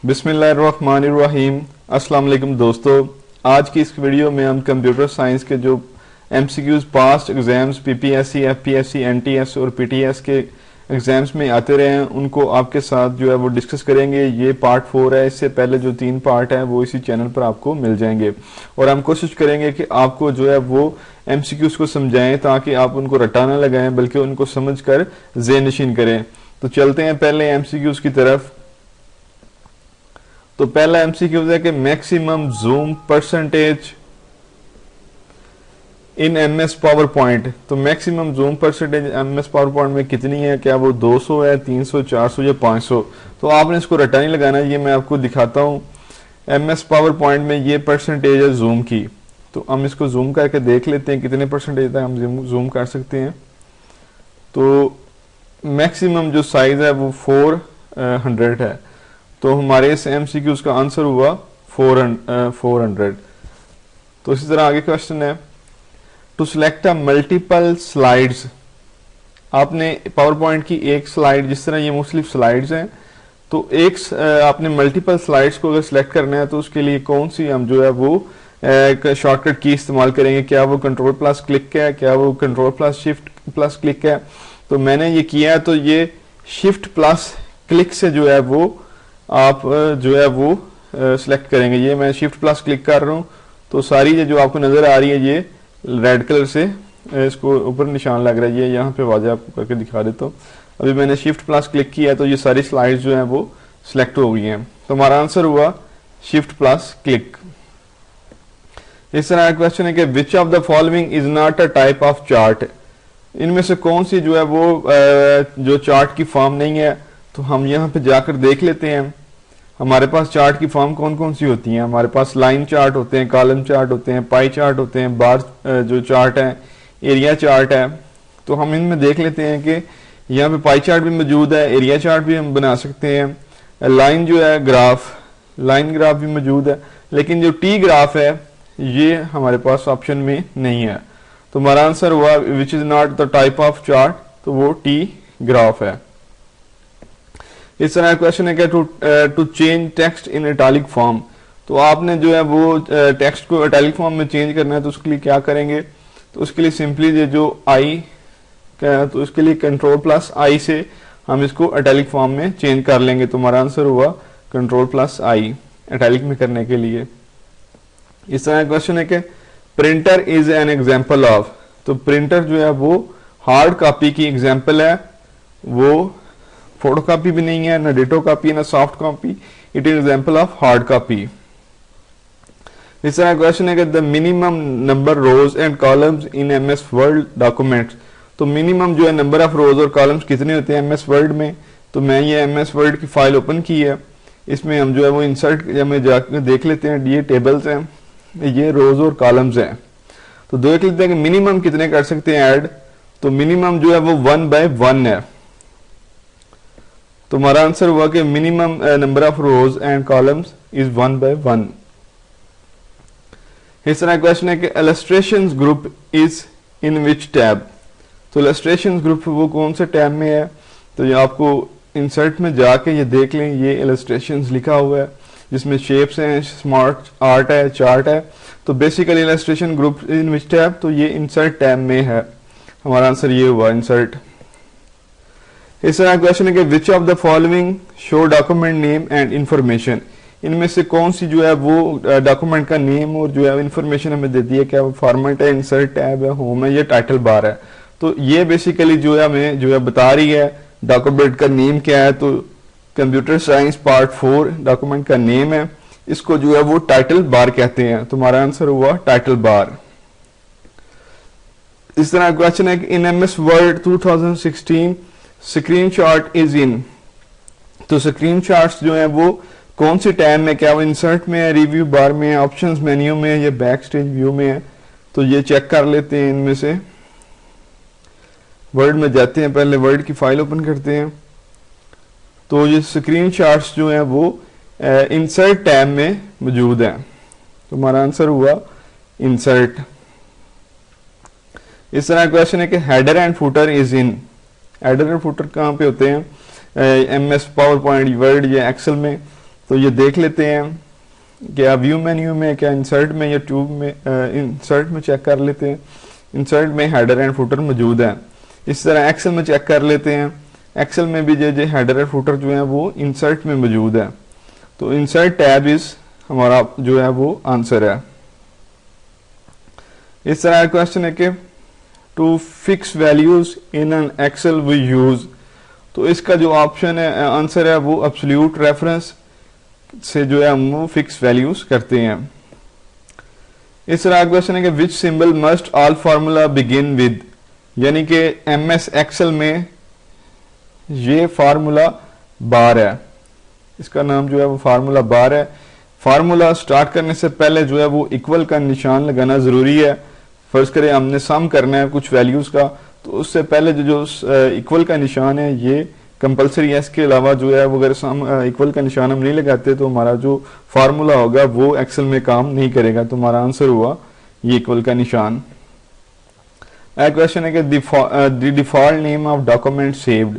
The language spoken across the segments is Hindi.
बिस्मिल्लाहिर्रहमानिर्रहीम। अस्सलाम वालेकुम दोस्तों, आज की इस वीडियो में हम कंप्यूटर साइंस के जो MCQs past exams PPSC, FPSC, NTS और पीटीएस के एग्जाम्स में आते रहे हैं उनको आपके साथ जो है वो डिस्कस करेंगे। ये पार्ट 4 है। इससे पहले जो 3 पार्ट है वो इसी चैनल पर आपको मिल जाएंगे और हम कोशिश करेंगे कि आपको जो है वो एमसीक्यूज को समझाएं ताकि आप उनको रटा ना लगाएं बल्कि उनको समझ कर ज़हन नशीन करें। तो चलते हैं पहले एमसीक्यूज की तरफ। तो पहला एमसीक्यू है कि maximum zoom percentage in MS PowerPoint. तो maximum zoom percentage MS PowerPoint में कितनी है? क्या वो 200 है, 300, 400 या 500? तो आपने इसको रटा नहीं लगाना, ये मैं आपको दिखाता हूं। एमएस पावर पॉइंट में ये परसेंटेज है जूम की। तो हम इसको जूम करके देख लेते हैं कितने परसेंटेज तक हम जूम कर सकते हैं। तो मैक्सिमम जो साइज है वो 400 है। तो हमारे इस एमसीक्यूज का आंसर हुआ 400। तो इसी तरह आगे क्वेश्चन है, to select a multiple slides. आपने पावर पॉइंट की एक स्लाइड, जिस तरह ये मुख्तलिफ स्लाइड्स हैं, तो एक आपने मल्टीपल स्लाइड्स को अगर सिलेक्ट करना है तो उसके लिए कौन सी हम जो है वो शॉर्टकट की इस्तेमाल करेंगे? क्या वो कंट्रोल प्लस क्लिक है, क्या वो control plus shift plus click है? तो मैंने ये किया है, तो ये शिफ्ट प्लस क्लिक से जो है वो आप जो है वो सिलेक्ट करेंगे। ये मैं शिफ्ट प्लस क्लिक कर रहा हूँ तो सारी ये जो आपको नजर आ रही है ये रेड कलर से इसको ऊपर निशान लग रहा है। ये यहाँ पे वाज़ह आपको करके दिखा देता हूँ। अभी मैंने शिफ्ट प्लस क्लिक किया है तो ये सारी स्लाइड्स जो हैं वो सिलेक्ट हो गई हैं। तो हमारा आंसर हुआ शिफ्ट प्लस क्लिक। इस तरह क्वेश्चन है कि which of the following is not a type of chart. इनमें से कौन सी जो है वो जो चार्ट की फॉर्म नहीं है? तो हम यहाँ पे जाकर देख लेते हैं हमारे पास चार्ट की फॉर्म कौन कौन सी होती हैं। हमारे पास लाइन चार्ट होते हैं, कॉलम चार्ट होते हैं, पाई चार्ट होते हैं, बार जो चार्ट है, एरिया चार्ट है। तो हम इनमें देख लेते हैं कि यहाँ पे पाई चार्ट भी मौजूद है, एरिया चार्ट भी हम बना सकते हैं, लाइन जो है ग्राफ, लाइन ग्राफ भी मौजूद है, लेकिन जो टी ग्राफ है ये हमारे पास ऑप्शन में नहीं है। तो हमारा आंसर हुआ which is not the type of chart, तो वो टी ग्राफ है। इस तरह क्वेश्चन है कि to change text in italic form. तो आपने जो है वो टेक्स्ट को इटैलिक फॉर्म में चेंज करना है तो उसके लिए क्या करेंगे? तो उसके लिए सिंपली जो आई का, तो उसके लिए कंट्रोल प्लस आई से हम इसको इटैलिक फॉर्म में चेंज कर लेंगे। तो हमारा आंसर हुआ कंट्रोल प्लस आई इटैलिक में करने के लिए। इस तरह क्वेश्चन है कि printer is an example of. तो प्रिंटर जो है वो हार्ड कॉपी की एग्जाम्पल है, वो फोटो कॉपी भी नहीं है, ना डिटो कॉपी, ना soft copy. It is example of hard copy. इस तरह क्वेश्चन है कि the minimum number rows and columns in MS Word documents. तो मिनिमम जो है नंबर ऑफ रोज और कॉलम्स कितने होते हैं एमएस वर्ड में? तो मैं ये एमएस वर्ड की फाइल ओपन की है, इसमें हम जो है वो इंसर्ट में जाकर देख लेते हैं। ये टेबल्स हैं, ये रोज और कॉलम्स हैं। तो देख लेते हैं कि मिनिमम कितने कर सकते हैं ऐड। तो मिनिमम जो है वो 1/1 है। तो हमारा आंसर हुआ कि minimum number of rose and columns is 1/1। इस तरह क्वेश्चन है कि illustrations group is in which tab. तो इलस्ट्रेशंस ग्रुप वो कौन से टैब में है? तो ये आपको इंसर्ट में जाके ये देख लें, ये इलस्ट्रेशंस लिखा हुआ है जिसमें शेप्स हैं, स्मार्ट आर्ट है, चार्ट है। तो basically illustration group in which tab, तो ये इंसर्ट टैब में है। हमारा आंसर ये हुआ इंसर्ट। इस तरह क्वेश्चन है कि which of the following show document name and information. इनमें से कौन सी जो है वो डॉक्यूमेंट का नेम और जो है इंफॉर्मेशन हमें देती है? क्या वो फॉर्मेट है, इंसर्ट टैब है, होम है, ये टाइटल बार है? तो ये बेसिकली जो है हमें जो है बता रही है डॉक्यूमेंट का नेम क्या है। तो कंप्यूटर साइंस पार्ट 4 डॉक्यूमेंट का नेम है, इसको जो है वो टाइटल बार कहते हैं। तो हमारा आंसर हुआ टाइटल बार। इस तरह क्वेश्चन है कि इन MS word 2016 screen shot is in. तो स्क्रीन शॉट्स जो है वो कौन सी टैब में? क्या वो इंसर्ट में है, रिव्यू बार में है, ऑप्शंस मेन्यू में है, या बैक स्टेज व्यू में है? तो ये चेक कर लेते हैं। इनमें से वर्ड में जाते हैं, पहले वर्ड की फाइल ओपन करते हैं। तो ये स्क्रीन शॉट्स जो है वो इंसर्ट टैब में मौजूद है। तो हमारा आंसर हुआ इंसर्ट। इस तरह क्वेश्चन है कि header and footer is in. Header and footer कहाँ पे होते हैं? एमएस पावर पॉइंट, वर्ड या एक्सेल में। तो ये देख लेते हैं, क्या व्यू मेन्यू में, क्या इंसर्ट में या ट्यूब में, इंसर्ट में चेक कर लेते हैं। इंसर्ट में हेडर एंड फुटर मौजूद है। इस तरह एक्सेल में चेक कर लेते हैं, एक्सेल में भी जो हेडर एंड फुटर जो है वो इंसर्ट में मौजूद है। तो इंसर्ट टैब इज हमारा जो है वो आंसर है। इस तरह क्वेश्चन है कि to fix values in an Excel we use, तो इसका जो ऑप्शन है आंसर है वो एब्सोल्यूट रेफरेंस से जो है हम वो फिक्स वैल्यूज करते हैं। इस तरह क्वेश्चन है कि विच symbol must all formula begin with, यानी कि एमएस एक्सेल में ये फार्मूला बार है, इसका नाम जो है वो फार्मूला बार है। फार्मूला स्टार्ट करने से पहले जो है वो इक्वल का निशान लगाना जरूरी है। फर्ज करें हमने सम करना है कुछ वैल्यूज का, तो उससे पहले जो इक्वल का निशान है ये कंपलसरी है। इसके अलावा जो है वो अगर सम इक्वल का निशान हम नहीं लगाते तो हमारा जो फार्मूला होगा वो एक्सेल में काम नहीं करेगा। तो हमारा आंसर हुआ ये इक्वल का निशान। क्वेश्चन है कि the default name of document saved,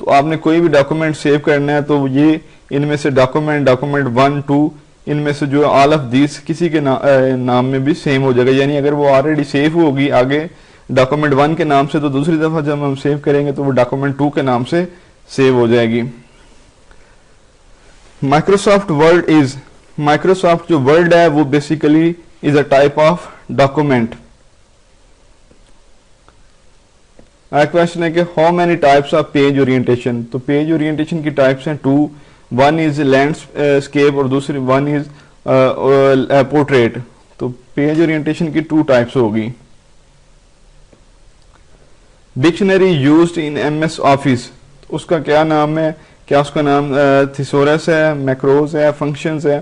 तो आपने कोई भी डॉक्यूमेंट सेव करना है तो ये इनमें से डॉक्यूमेंट 1, 2 इनमें से जो ऑल ऑफ दिस किसी के नाम में भी सेम हो जाएगा। यानी अगर वो ऑलरेडी सेव होगी आगे डॉक्यूमेंट 1 के नाम से, तो दूसरी दफा जब हम सेव करेंगे तो वो डॉक्यूमेंट 2 के नाम से सेव हो जाएगी। माइक्रोसॉफ्ट वर्ड इज, माइक्रोसॉफ्ट जो वर्ड है वो basically is a type of document. Question है कि how many types of page orientation, तो पेज ओरिएंटेशन की टाइप्स हैं 2, वन इज लैंडस्केप और दूसरी वन इज पोर्ट्रेट। तो पेज ओरिएंटेशन की 2 टाइप्स होगी। Dictionary used in MS office, उसका क्या नाम है, क्या उसका नाम थिसोरस है, मैक्रोज है, फंक्शंस है।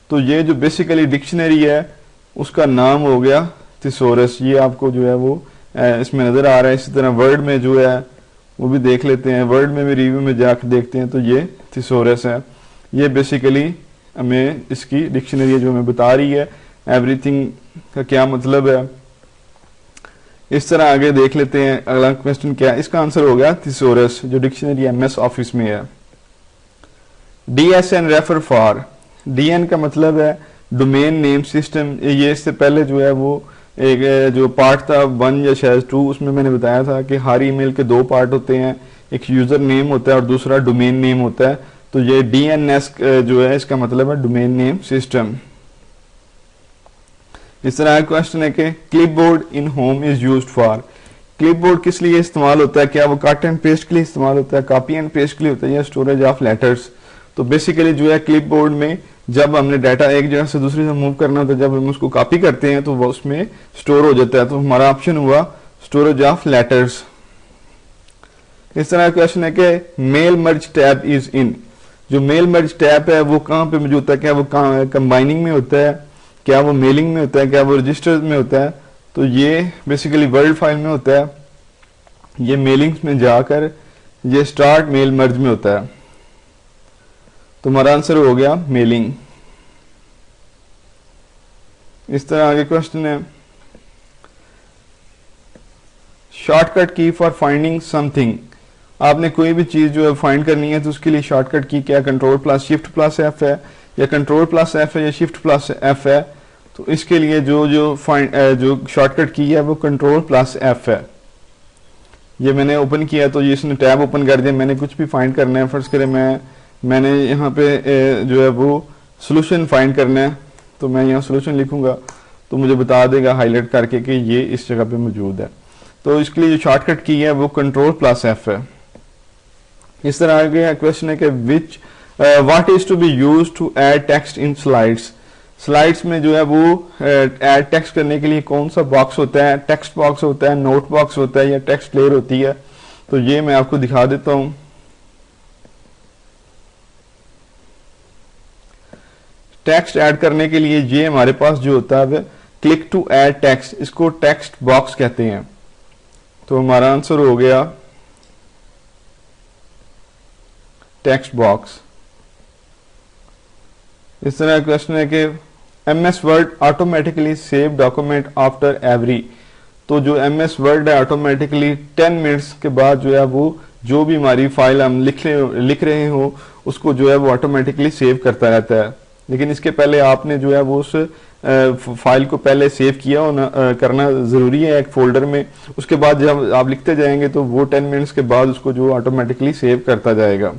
तो ये जो बेसिकली डिक्शनरी है उसका नाम हो गया थिसोरस। ये आपको जो है वो इसमें नजर आ रहा है। इसी तरह वर्ड में जो है वो भी देख लेते हैं, वर्ड में भी रिव्यू में जाकर देखते हैं तो ये थिसोरस है। ये बेसिकली हमें इसकी डिक्शनरी जो हमें बता रही है एवरीथिंग का क्या मतलब है। इस तरह आगे देख लेते हैं अगला क्वेश्चन क्या है। इसका आंसर हो गया थिसोरस जो डिक्शनरी एमएस ऑफिस में है। डीएसएन रेफर फॉर, डीएन का मतलब है डोमेन नेम सिस्टम। ये इससे पहले जो है वो एक जो पार्ट था 1 या शायद 2 उसमें मैंने बताया था कि हर ईमेल के 2 पार्ट होते हैं, एक यूजर नेम होता है और दूसरा डोमेन नेम होता है। तो ये डीएनएस जो है इसका मतलब है डोमेन नेम सिस्टम। इस तरह क्वेश्चन है कि clipboard in home is used for, clipboard किस लिए इस्तेमाल होता है, क्या वो कट एंड पेस्ट के लिए इस्तेमाल होता है, कॉपी एंड पेस्ट के लिए होता है या स्टोरेज ऑफ लेटर्स। तो बेसिकली जो है क्लिपबोर्ड में जब हमने डाटा एक जगह से दूसरी से मूव करना होता है, जब हम उसको कॉपी करते हैं तो वो उसमें स्टोर हो जाता है। तो हमारा ऑप्शन हुआ स्टोरेज ऑफ लेटर्स। इस तरह क्वेश्चन है कि mail merge tab is in, जो मेल मर्ज टैब है वो कहाँ पे मौजूद है, क्या वो कंबाइनिंग में होता है, क्या वो मेलिंग में होता है, क्या वो रजिस्टर में होता है। तो ये बेसिकली वर्ड फाइल में होता है, ये मेलिंग्स में जाकर ये स्टार्ट मेल मर्ज में होता है। तो हमारा आंसर हो गया मेलिंग। इस तरह आगे क्वेश्चन है शॉर्टकट की फॉर फाइंडिंग समथिंग, आपने कोई भी चीज जो है फाइंड करनी है तो उसके लिए शॉर्टकट की क्या control plus shift plus F है या कंट्रोल प्लस एफ है या शिफ्ट प्लस एफ है। तो इसके लिए जो शॉर्टकट की है वो कंट्रोल प्लस एफ है। ये मैंने ओपन किया तो ये इसने टैब ओपन कर दिया, मैंने कुछ भी फाइंड करना है, फर्ज करें मैंने यहाँ पे जो है वो सोल्यूशन फाइंड करना है तो मैं यहाँ सोल्यूशन लिखूंगा तो मुझे बता देगा हाईलाइट करके कि ये इस जगह पे मौजूद है। तो इसके लिए जो शॉर्टकट की है वो कंट्रोल प्लस एफ है। इस तरह आगे क्वेश्चन है कि which what is to be used to add text in slides, slides में जो है वो ऐड टेक्स्ट करने के लिए कौन सा बॉक्स होता है, टेक्स्ट बॉक्स होता है, नोट बॉक्स होता है या टेक्स्ट लेयर होती है। तो ये मैं आपको दिखा देता हूं। टेक्स्ट ऐड करने के लिए ये हमारे पास जो होता है क्लिक टू ऐड टेक्स्ट, इसको टेक्स्ट बॉक्स कहते हैं। तो हमारा आंसर हो गया टेक्स्ट बॉक्स। इस तरह क्वेश्चन है कि MS word automatically save document after every, तो जो एमएस वर्ड है ऑटोमेटिकली 10 मिनट्स के बाद जो है वो जो भी हमारी फाइल हम लिख रहे हो उसको जो है वो ऑटोमेटिकली सेव करता रहता है। लेकिन इसके पहले आपने जो है वो उस फाइल को पहले सेव किया होना करना ज़रूरी है एक फोल्डर में। उसके बाद जब आप लिखते जाएंगे तो वो 10 मिनट्स के बाद उसको जो ऑटोमेटिकली सेव करता जाएगा।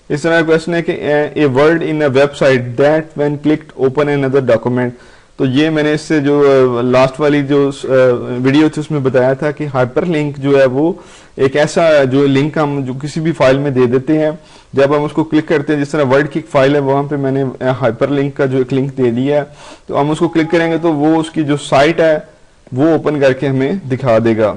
इस तरह क्वेश्चन है कि a word in a website that when clicked open another document. तो ये मैंने इससे जो लास्ट वाली जो वीडियो थी उसमें बताया था कि हाइपर लिंक जो है वो एक ऐसा जो लिंक हम जो किसी भी फाइल में दे देते हैं, जब हम उसको क्लिक करते हैं, जिस तरह वर्ड की एक फाइल है वहां पे मैंने हाइपर लिंक का जो एक लिंक दे दिया है, तो हम उसको क्लिक करेंगे तो वो उसकी जो साइट है वो ओपन करके हमें दिखा देगा।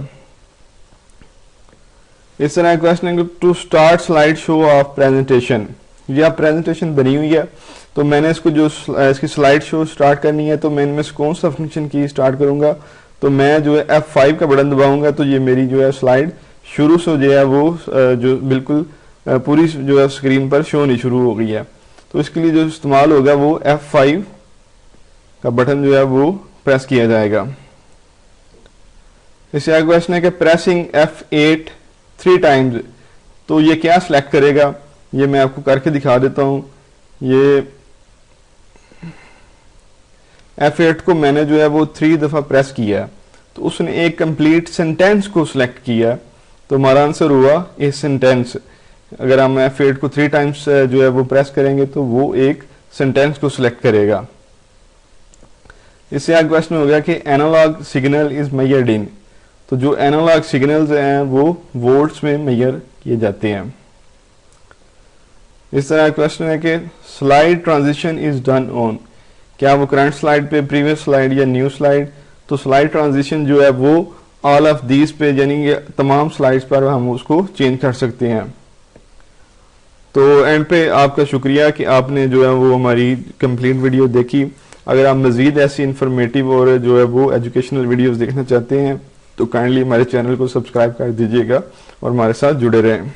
इस तरह क्वेश्चन है to start slide show of presentation. ये आप प्रेजेंटेशन बनी हुई है तो मैंने इसको जो इसकी स्लाइड शो स्टार्ट करनी है तो मैं इनमें से कौन सा फंक्शन की स्टार्ट करूंगा, तो मैं जो है F5 का बटन दबाऊंगा तो ये मेरी जो है स्लाइड शुरू से जो है वो जो बिल्कुल पूरी जो है स्क्रीन पर शो नहीं शुरू हो गई है। तो इसके लिए जो इस्तेमाल होगा वो F5 का बटन जो है वो प्रेस किया जाएगा। इससे आगे क्वेश्चन है कि प्रेसिंग F8 3 टाइम्स, तो ये क्या सिलेक्ट करेगा, ये मैं आपको करके दिखा देता हूं। ये F8 को मैंने जो है वो 3 दफा प्रेस किया है तो उसने एक कंप्लीट सेंटेंस को सिलेक्ट किया, तो हमारा आंसर हुआ ए सेंटेंस। अगर हम F8 को 3 टाइम्स जो है वो प्रेस करेंगे तो वो एक सेंटेंस को सिलेक्ट करेगा। इससे आगे क्वेश्चन हो गया कि analogue signal is measured in, तो जो एनालॉग सिग्नल्स हैं वो वोल्ट्स में मेजर किए जाते हैं। इस तरह क्वेश्चन है कि slide transition is done on, क्या वो करंट स्लाइड पे, प्रीवियस स्लाइड या न्यू स्लाइड। तो स्लाइड ट्रांजिशन जो है वो ऑल ऑफ दीज पे यानी तमाम स्लाइड्स पर हम उसको चेंज कर सकते हैं। तो एंड पे आपका शुक्रिया कि आपने जो है वो हमारी कंप्लीट वीडियो देखी। अगर आप मजीद ऐसी इंफॉर्मेटिव और जो है वो एजुकेशनल वीडियोस देखना चाहते हैं तो काइंडली हमारे चैनल को सब्सक्राइब कर दीजिएगा और हमारे साथ जुड़े रहें।